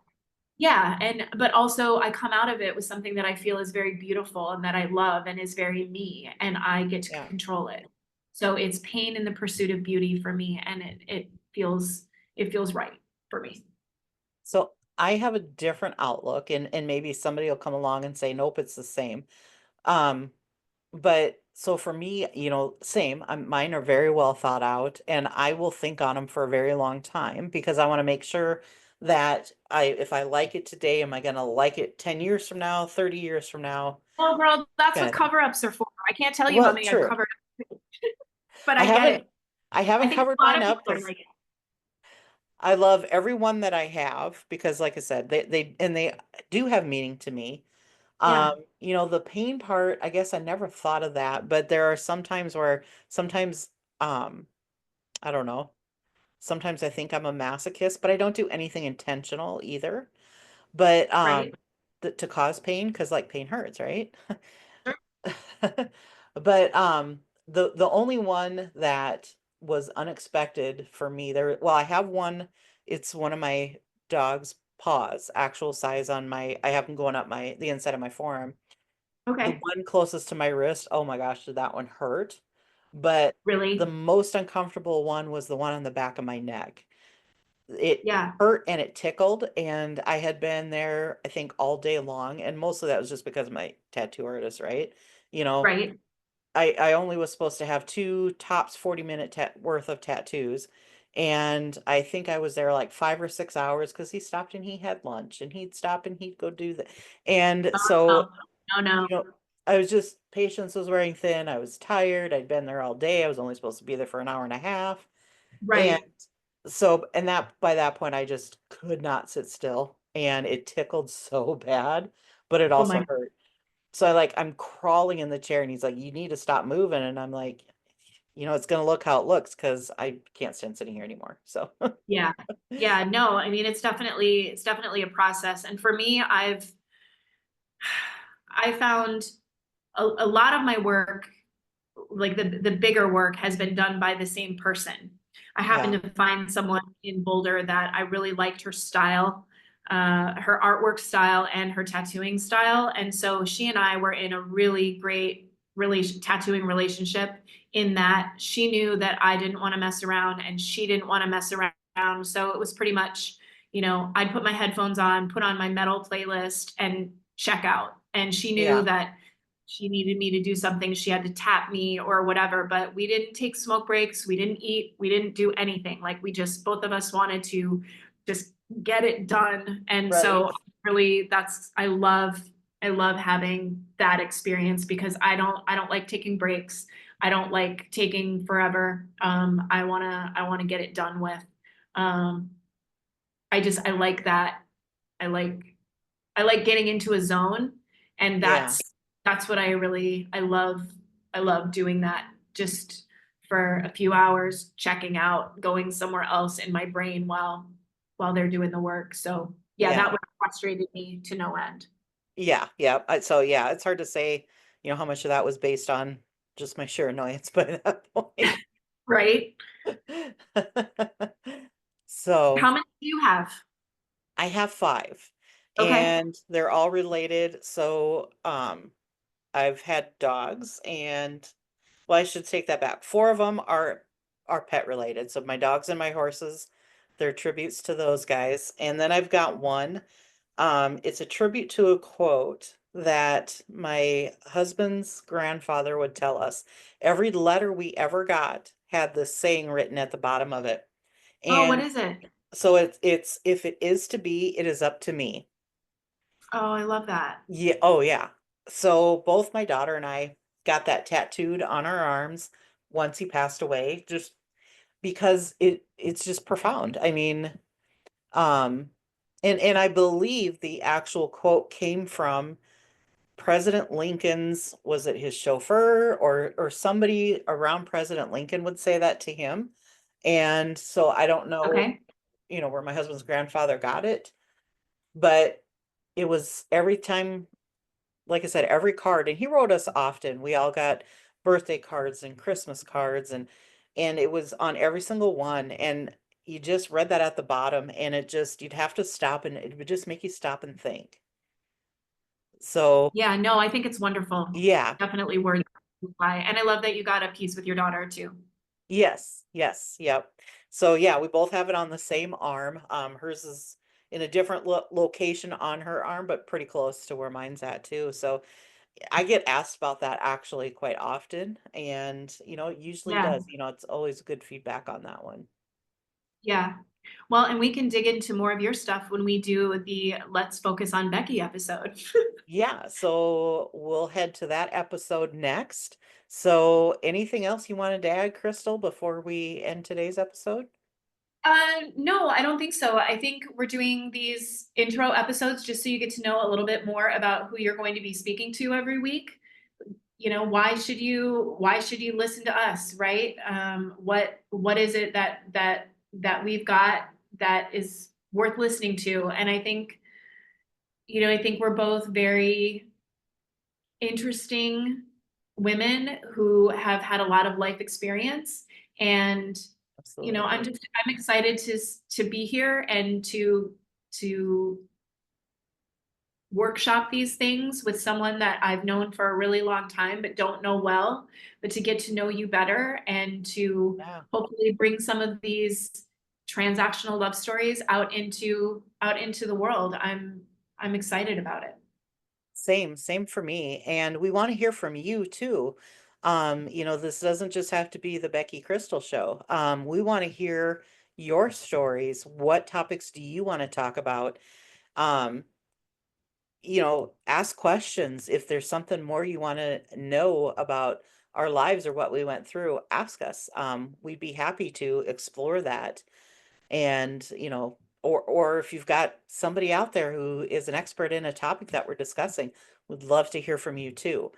Yeah, and but also I come out of it with something that I feel is very beautiful and that I love and is very me, and I get to Yeah. control it. So it's pain in the pursuit of beauty for me, and it feels right for me. So I have a different outlook and maybe somebody will come along and say, nope, it's the same. Um, but so for me, same. Mine are very well thought out, and I will think on them for a very long time because I want to make sure that if I like it today, am I going to like it 10 years from now, 30 years from now? Oh, girl, that's what Kind of thing. cover-ups are for. I can't tell you how Well, many I've true. covered up, but I I get haven't it. I I haven't think covered a lot mine of up people are because like it. I love every one that I have because like I said, they do have meaning to me. Yeah, The pain part, I guess I never thought of that, but there are some times where sometimes um I don't know. Sometimes I think I'm a masochist, but I don't do anything intentional either. But right. to cause pain because like pain hurts, right? Sure. But the only one that was unexpected for me there, well, I have one, it's one of my dog's paws, actual size on my, I have them going up the inside of my forearm. The Okay. one closest to my wrist, oh my gosh, did that one hurt? But the Really? most uncomfortable one was the one on the back of my neck. It Yeah, hurt and it tickled, and I had been there, I think, all day long, and most of that was just because of my tattoo artist, right? You know, right, I only was supposed to have two tops 40-minute worth of tattoos, and I think I was there like 5 or 6 hours because he stopped and he had lunch, and he'd stop and he'd go do that. And no, so, no, no, you know, I was just patience was wearing thin. I was tired. I'd been there all day. I was only supposed to be there for an hour and a half. And right. so, and that by that point, I just could not sit still, and it tickled so bad, but it Oh also my, hurt. So I'm crawling in the chair, and he's like, "You need to stop moving," and I'm like, "It's gonna look how it looks because I can't stand sitting here anymore." So, yeah, yeah. No, I mean it's definitely a process, and for me, I found a lot of my work, like the bigger work, has been done by the same person. I happened yeah, to find someone in Boulder that I really liked her style, her artwork style and her tattooing style. And so she and I were in a really great tattooing relationship in that she knew that I didn't want to mess around and she didn't want to mess around. So it was pretty much, I'd put my headphones on, put on my metal playlist and check out. And she knew yeah, that she needed me to do something, she had to tap me or whatever, but we didn't take smoke breaks, we didn't eat, we didn't do anything. Like we just, both of us wanted to just get it done. And so right, really I love having that experience because I don't like taking breaks. I don't like taking forever. I want to get it done with. Um I like that. I like I like getting into a zone, and yeah, that's what I love doing that just for a few hours, checking out, going somewhere else in my brain while they're doing the work. So yeah, that yeah, would have frustrated me to no end. yeah, yeah. So yeah, it's hard to say, how much of that was based on just my sheer annoyance by that point. Right? So. How many do you have? I have five, Okay. and they're all related. So, I've had dogs, and well, I should take that back. Four of them are pet related. So my dogs and my horses, they're tributes to those guys. And then I've got one. It's a tribute to a quote that my husband's grandfather would tell us. Every letter we ever got had this saying written at the bottom of it. Oh, what And is it? so it's if it is to be, it is up to me. Oh, I love that. Yeah, oh yeah. So both my daughter and I got that tattooed on our arms once he passed away, just because it's just profound. I mean, um, and I believe the actual quote came from President Lincoln's, was it his chauffeur or somebody around President Lincoln would say that to him. And so I don't know, Okay. where my husband's grandfather got it, but it was every time, like I said, every card, and he wrote us often. We all got birthday cards and Christmas cards, and it was on every single one. And you just read that at the bottom, and you'd have to stop, and it would just make you stop and think. So Yeah, no, I think it's wonderful. yeah, Definitely worth why. And I love that you got a piece with your daughter too. yes, yes, yep. So yeah, we both have it on the same arm. Hers is in a different location on her arm, but pretty close to where mine's at too. So I get asked about that actually quite often, and it usually Yeah. does. It's always good feedback on that one. Yeah. Well, and we can dig into more of your stuff when we do the Let's Focus on Becky episode. Yeah, so we'll head to that episode next. So, anything else you wanted to add, Crystal, before we end today's episode? No, I don't think so. I think we're doing these intro episodes just so you get to know a little bit more about who you're going to be speaking to every week. You know, why should you listen to us, right? What is it that we've got that is worth listening to? And I think, I think we're both very interesting women who have had a lot of life experience. And I'm Absolutely. just I'm excited to be here and to workshop these things with someone that I've known for a really long time but don't know well, but to get to know you better and to Yeah. hopefully bring some of these transactional love stories out into the world. I'm excited about it. Same for me. And we want to hear from you too. This doesn't just have to be the Becky Crystal show. We want to hear your stories. What topics do you want to talk about? Um, ask questions. If there's something more you want to know about our lives or what we went through, ask us. We'd be happy to explore that. And, or if you've got somebody out there who is an expert in a topic that we're discussing, we'd love to hear from you too.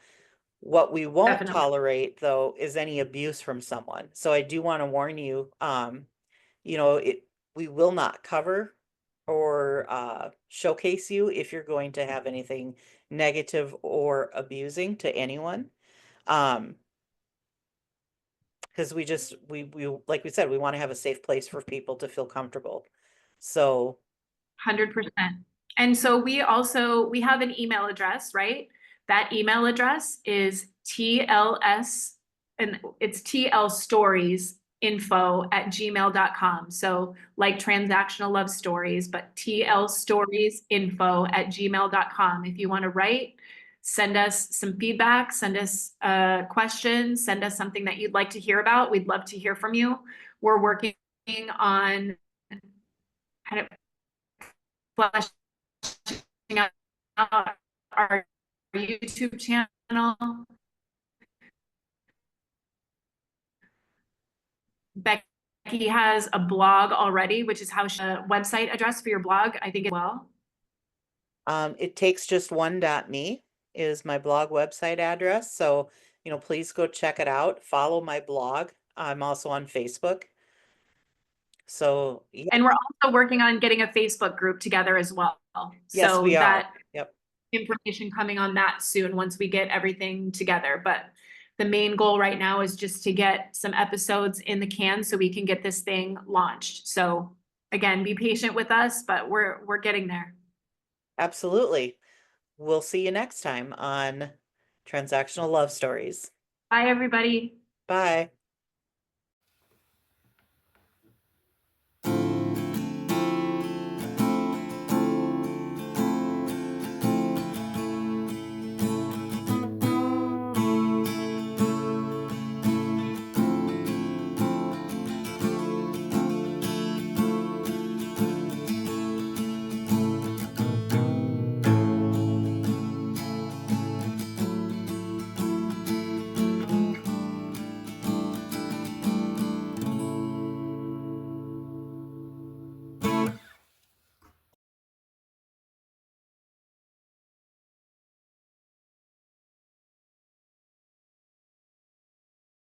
What we won't Definitely. tolerate though is any abuse from someone. So I do want to warn you, it we will not cover or showcase you if you're going to have anything negative or abusing to anyone. Um, because we like we said, we want to have a safe place for people to feel comfortable. So 100%. And so we have an email address, right? That email address is TLS, and it's TL stories info@gmail.com. So like transactional love stories, but TL stories info@gmail.com. If you want to write, send us some feedback, send us a question, send us something that you'd like to hear about. We'd love to hear from you. We're working on kind of fleshing out our YouTube channel. Becky has a blog already, which is how a website address for your blog, I think as well. it takes just one.me is my blog website address. So, please go check it out. Follow my blog. I'm also on Facebook. So, yeah, And we're also working on getting a Facebook group together as well. yes, So we are. that Yep. information coming on that soon once we get everything together. But the main goal right now is just to get some episodes in the can so we can get this thing launched. So again, be patient with us, but we're getting there. Absolutely. We'll see you next time on Transactional Love Stories. Bye, everybody. Bye.